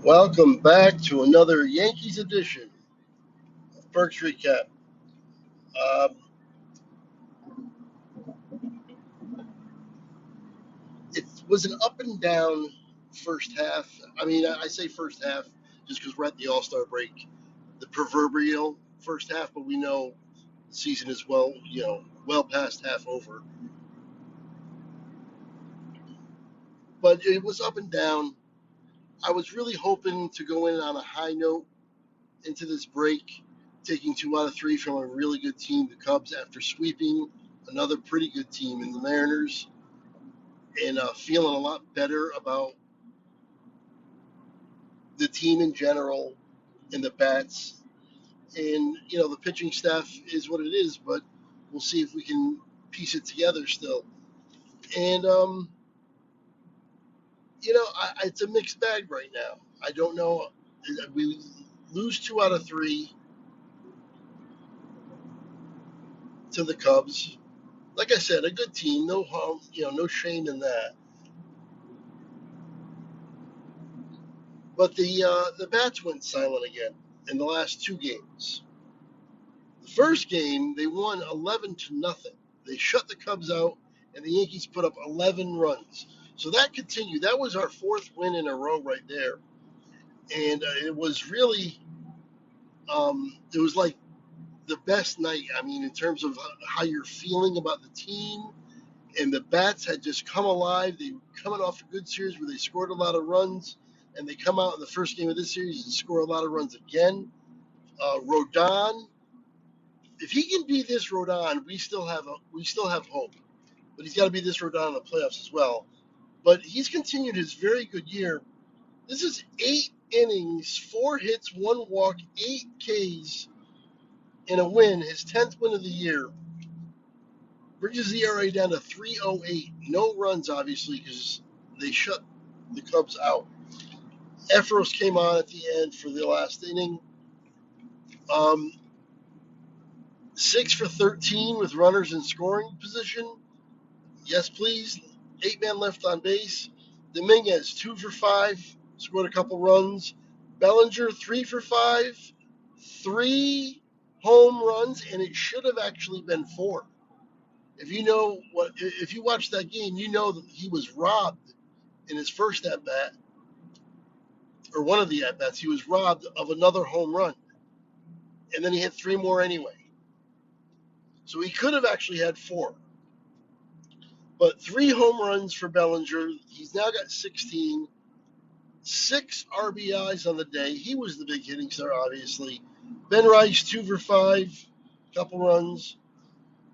Welcome back to another Yankees edition of PERK'S reCAP. Um, it was an up and down first half. I say first half just because we're at the All-Star break, the proverbial first half, but we know the season is well past half over. But it was up and down. I was really hoping to go in on a high note into this break, taking 2 out of 3 from a really good team, the Cubs, after sweeping another pretty good team in the Mariners, and feeling a lot better about the team in general and the bats. And, the pitching staff is what it is, but we'll see if we can piece it together still. And, it's a mixed bag right now. I don't know. We lose 2 out of 3 to the Cubs. Like I said, a good team, no harm, no shame in that. But the bats went silent again in the last 2 games. The first game they won 11-0. They shut the Cubs out, and the Yankees put up 11 runs. So that continued. That was our 4th win in a row right there, and it was really, it was like the best night. In terms of how you're feeling about the team, and the bats had just come alive. They were coming off a good series where they scored a lot of runs, and they come out in the first game of this series and score a lot of runs again. Rodon, if he can be this Rodon, we still have hope. But he's got to be this Rodon in the playoffs as well. But he's continued his very good year. This is 8 innings, 4 hits, 1 walk, 8 Ks, and a win. His 10th win of the year. Brings the ERA down to 3.08. No runs, obviously, because they shut the Cubs out. Efros came on at the end for the last inning. 6 for 13 with runners in scoring position. Yes, please. 8 men left on base. Dominguez, 2 for 5, scored a couple runs. Bellinger, 3 for 5, 3 home runs, and it should have actually been 4. If you watched that game, you know that he was robbed in his first at bat, or one of the at bats. He was robbed of another home run, and then he hit 3 more anyway. So he could have actually had 4. But 3 home runs for Bellinger. He's now got 16. 6 RBIs on the day. He was the big hitting star, obviously. Ben Rice, 2 for 5, couple runs.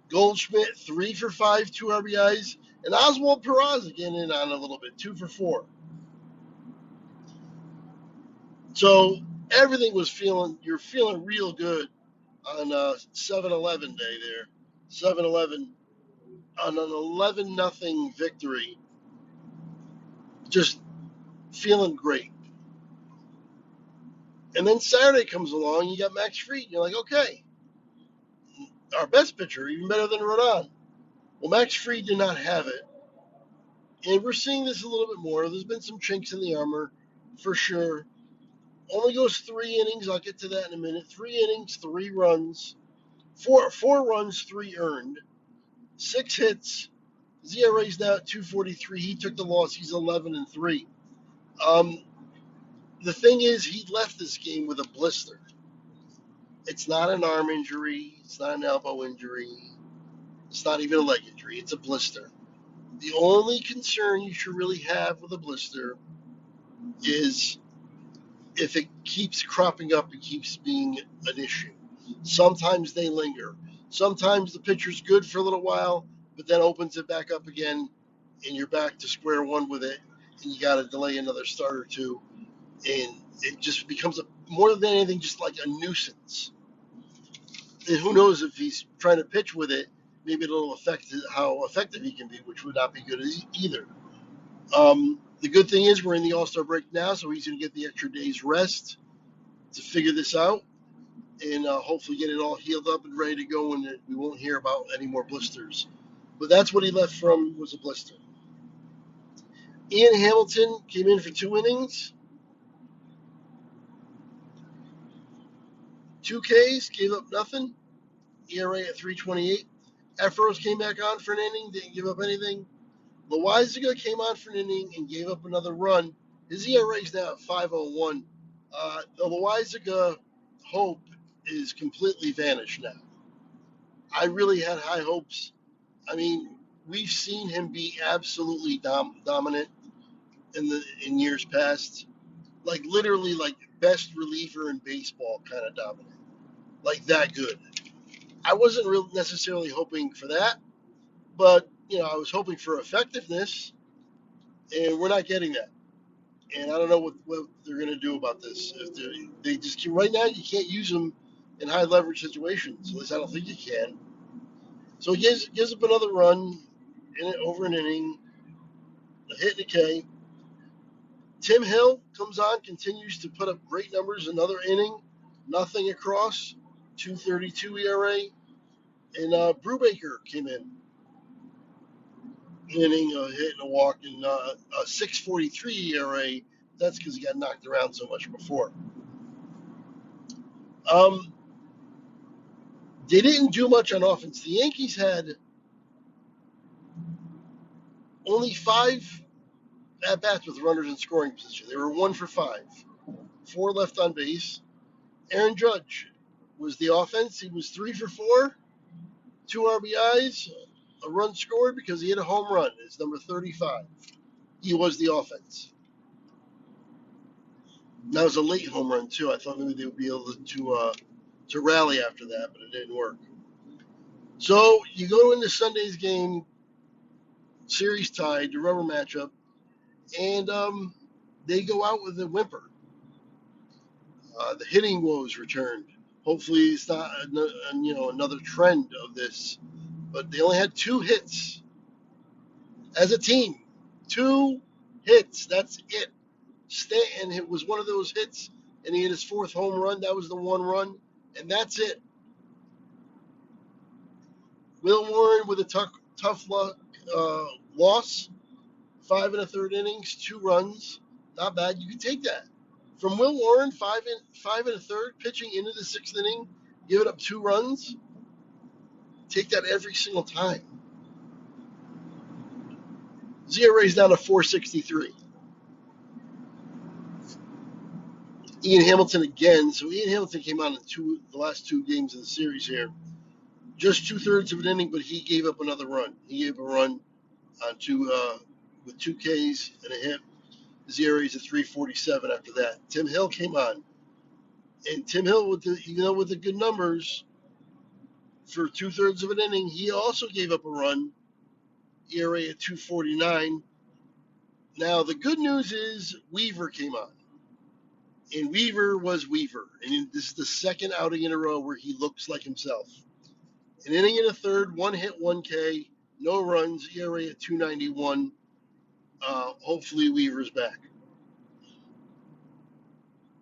Goldschmidt, 3 for 5, 2 RBIs. And Oswald Peraza getting in on a little bit, 2 for 4. So everything you're feeling real good on 7-11 day there. 7-11 on an 11-0 victory. Just feeling great. And then Saturday comes along, you got Max Fried, and you're like, okay, our best pitcher, even better than Rodon. Well, Max Fried did not have it. And we're seeing this a little bit more. There's been some chinks in the armor, for sure. Only goes 3 innings. I'll get to that in a minute. 3 innings, 3 runs. 4 runs, 3 earned. 6 hits. ERA's now at 2.43. He took the loss. He's 11-3. The thing is, he left this game with a blister. It's not an arm injury. It's not an elbow injury. It's not even a leg injury. It's a blister. The only concern you should really have with a blister is if it keeps cropping up and keeps being an issue. Sometimes they linger. Sometimes the pitcher's good for a little while, but then opens it back up again, and you're back to square one with it, and you got to delay another start or 2. And it just becomes, more than anything, just like a nuisance. And who knows if he's trying to pitch with it, maybe it'll affect how effective he can be, which would not be good either. The good thing is we're in the All-Star break now, so he's going to get the extra day's rest to figure this out and hopefully get it all healed up and ready to go, and we won't hear about any more blisters. But that's what he left from, was a blister. Ian Hamilton came in for 2 innings. Two Ks, gave up nothing. ERA at 3.28. Efros came back on for an inning, didn't give up anything. Loizaga came on for an inning and gave up another run. His ERA is now at 5.01. The Loizaga hope is completely vanished now. I really had high hopes. I mean, we've seen him be absolutely dominant in years past, like literally like best reliever in baseball kind of dominant, like that good. I wasn't really necessarily hoping for that, but I was hoping for effectiveness, and we're not getting that. And I don't know what they're going to do about this. If they just right now you can't use them in high leverage situations. At least I don't think you can. So he gives up another run over an inning, a hit and a K. Tim Hill comes on, continues to put up great numbers. Another inning, nothing across, 2.32 ERA, and Brubaker came in, inning, a hit and a walk, and a 6.43 ERA. That's because he got knocked around so much before. They didn't do much on offense. The Yankees had only 5 at-bats with runners in scoring position. They were 1 for 5. 4 left on base. Aaron Judge was the offense. He was 3 for 4, 2 RBIs, a run scored because he hit a home run. It's number 35. He was the offense. That was a late home run too. I thought maybe they would be able to rally after that, but it didn't work. So you go into Sunday's game, series tied, the rubber matchup, and they go out with a whimper. The hitting woes returned. Hopefully, it's not another trend of this, but they only had 2 hits as a team. 2 hits. That's it. Stanton was one of those hits, and he hit his 4th home run. That was the 1 run, and that's it. Will Warren with a tough luck loss. 5 1/3 innings, 2 runs. Not bad. You can take that. From Will Warren, 5 1/3, pitching into the 6th inning, giving up 2 runs. Take that every single time. ERA's down to 4.63. Ian Hamilton again. So Ian Hamilton came out in the last 2 games of the series here. Just 2/3 of an inning, but he gave up another run. He gave a run with 2 Ks and a hit. His ERA's at 3.47 after that. Tim Hill came on. And Tim Hill, with the good numbers for 2/3 of an inning, he also gave up a run. ERA at 2.49. Now, the good news is Weaver came on. And Weaver was Weaver. And this is the 2nd outing in a row where he looks like himself. An inning and a third, 1 hit, 1 K, no runs, ERA at 2.91. Hopefully Weaver's back.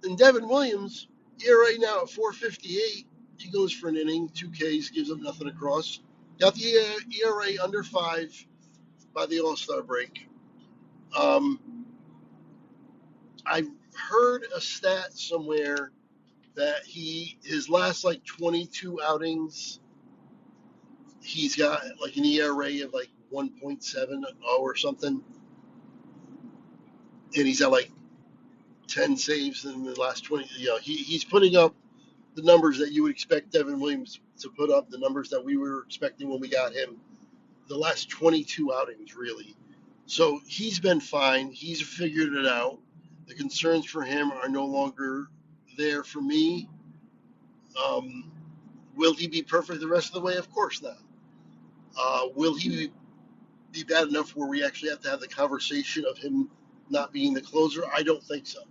And Devin Williams, ERA now at 4.58. He goes for an inning, 2 Ks, gives up nothing across. Got the ERA under 5 by the All-Star break. I heard a stat somewhere that his last 22 outings, he's got like an ERA of 1.70 or something, and he's got 10 saves in the last 20. He's putting up the numbers that you would expect Devin Williams to put up, the numbers that we were expecting when we got him. The last 22 outings, really. So he's been fine. He's figured it out. The concerns for him are no longer there for me. Will he be perfect the rest of the way? Of course not. Will he be bad enough where we actually have to have the conversation of him not being the closer? I don't think so.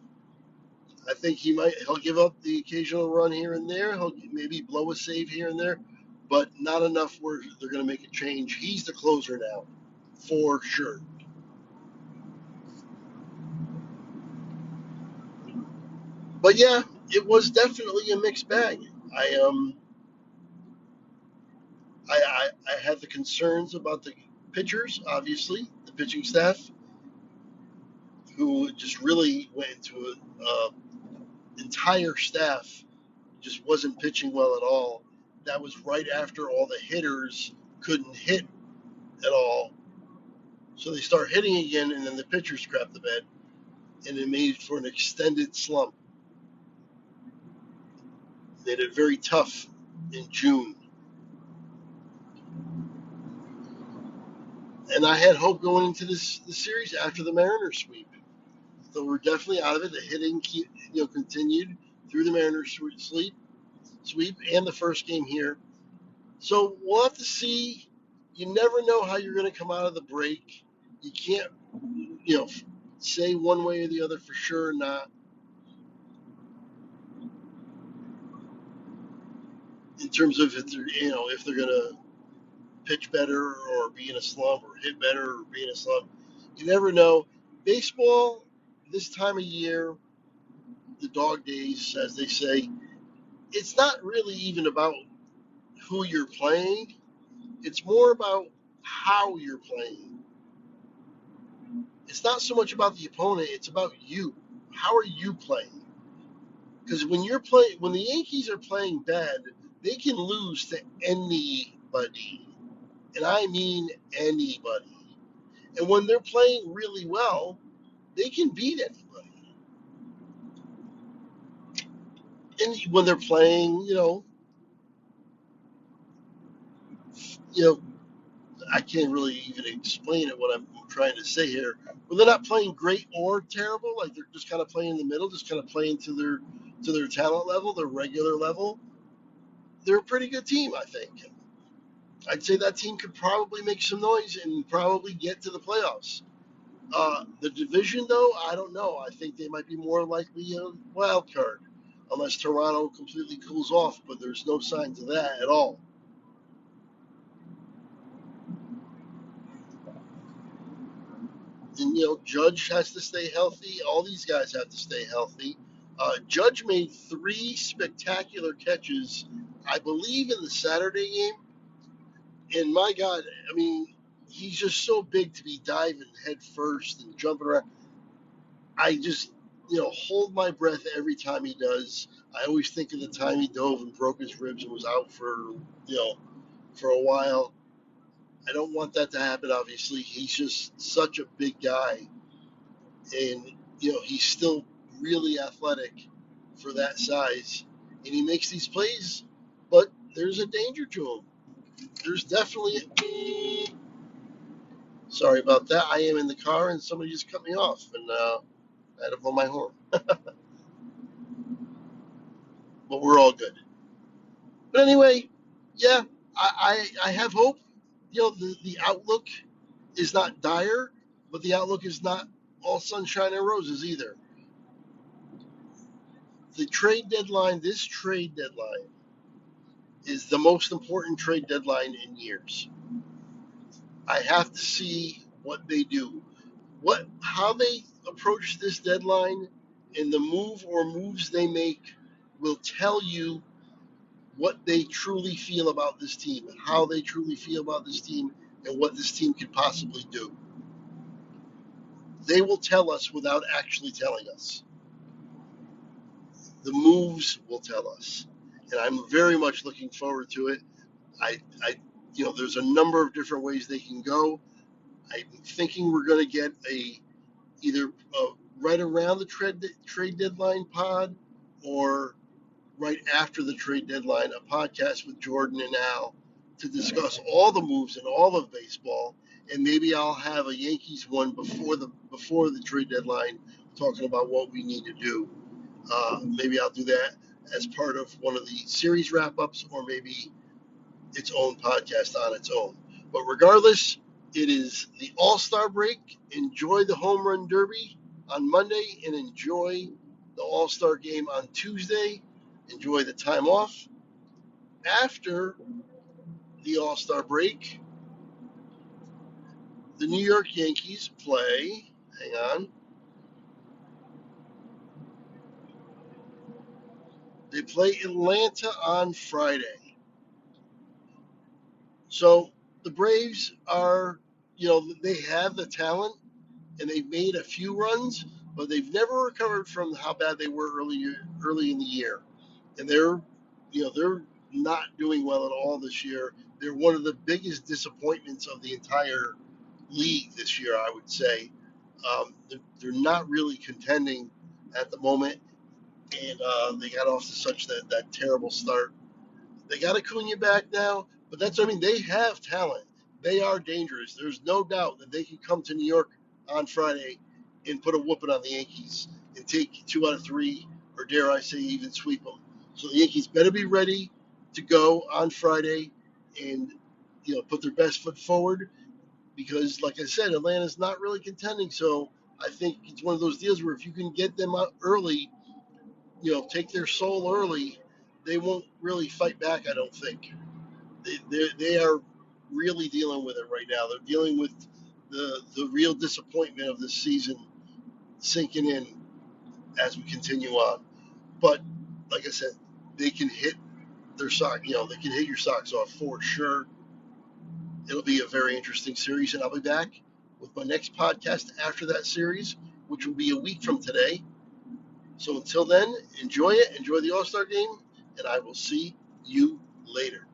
I think he'll give up the occasional run here and there. He'll maybe blow a save here and there, but not enough where they're going to make a change. He's the closer now, for sure. But yeah, it was definitely a mixed bag. I had the concerns about the pitchers, obviously, the pitching staff, who just really went into an entire staff just wasn't pitching well at all. That was right after all the hitters couldn't hit at all. So they start hitting again, and then the pitchers crap the bed, and it made for an extended slump. Made it very tough in June. And I had hope going into the series after the Mariners sweep. So we're definitely out of it. The hitting continued through the Mariners sweep and the first game here. So we'll have to see. You never know how you're going to come out of the break. You can't, say one way or the other for sure or not. In terms of if they're going to pitch better or be in a slump or hit better or be in a slump, you never know. Baseball, this time of year, the dog days, as they say, it's not really even about who you're playing. It's more about how you're playing. It's not so much about the opponent, it's about you. How are you playing? Because when the Yankees are playing bad, they can lose to anybody. And I mean anybody. And when they're playing really well, they can beat anybody. And when they're playing, I can't really even explain it what I'm trying to say here. When they're not playing great or terrible, like they're just kind of playing in the middle, just kind of playing to their talent level, their regular level, they're a pretty good team, I think. I'd say that team could probably make some noise and probably get to the playoffs. The division, though, I don't know. I think they might be more likely a wild card, unless Toronto completely cools off. But there's no signs of that at all. And Judge has to stay healthy. All these guys have to stay healthy. Judge made 3 spectacular catches, I believe, in the Saturday game. And my God, I mean, he's just so big to be diving head first and jumping around. I just, hold my breath every time he does. I always think of the time he dove and broke his ribs and was out for a while. I don't want that to happen, obviously. He's just such a big guy. And, he's still really athletic for that size. And he makes these plays, but there's a danger to him. There's definitely. Sorry about that. I am in the car and somebody just cut me off, and I had to blow my horn. But we're all good. But anyway, yeah, I have hope. The outlook is not dire, but the outlook is not all sunshine and roses either. This trade deadline is the most important trade deadline in years. I have to see what they do, how they approach this deadline, and the move or moves they make will tell you what they truly feel about this team, and how they truly feel about this team, and what this team could possibly do. They will tell us without actually telling us. The moves will tell us, and I'm very much looking forward to it. There's a number of different ways they can go. I'm thinking we're going to get either right around the trade deadline pod, or right after the trade deadline, a podcast with Jordan and Al to discuss all the moves in all of baseball, and maybe I'll have a Yankees one before the trade deadline, talking about what we need to do. Maybe I'll do that as part of one of the series wrap-ups, or maybe its own podcast on its own. But regardless, it is the All-Star break. Enjoy the Home Run Derby on Monday, and enjoy the All-Star game on Tuesday. Enjoy the time off. After the All-Star break, the New York Yankees play, hang on, they play Atlanta on Friday. So the Braves are, they have the talent, and they've made a few runs, but they've never recovered from how bad they were early in the year. And they're they're not doing well at all this year. They're one of the biggest disappointments of the entire league this year, I would say. They're not really contending at the moment, and they got off to such that terrible start. They got Acuna back now, but that's what I mean. They have talent. They are dangerous. There's no doubt that they can come to New York on Friday and put a whooping on the Yankees and take 2 out of 3, or dare I say, even sweep them. So the Yankees better be ready to go on Friday and put their best foot forward because, like I said, Atlanta's not really contending. So I think it's one of those deals where if you can get them out early, take their soul early, they won't really fight back. I don't think they are really dealing with it right now. They're dealing with the real disappointment of this season sinking in as we continue on. But like I said, they can hit their sock. They can hit your socks off for sure. It'll be a very interesting series, and I'll be back with my next podcast after that series, which will be a week from today. So until then, enjoy it, enjoy the All-Star game, and I will see you later.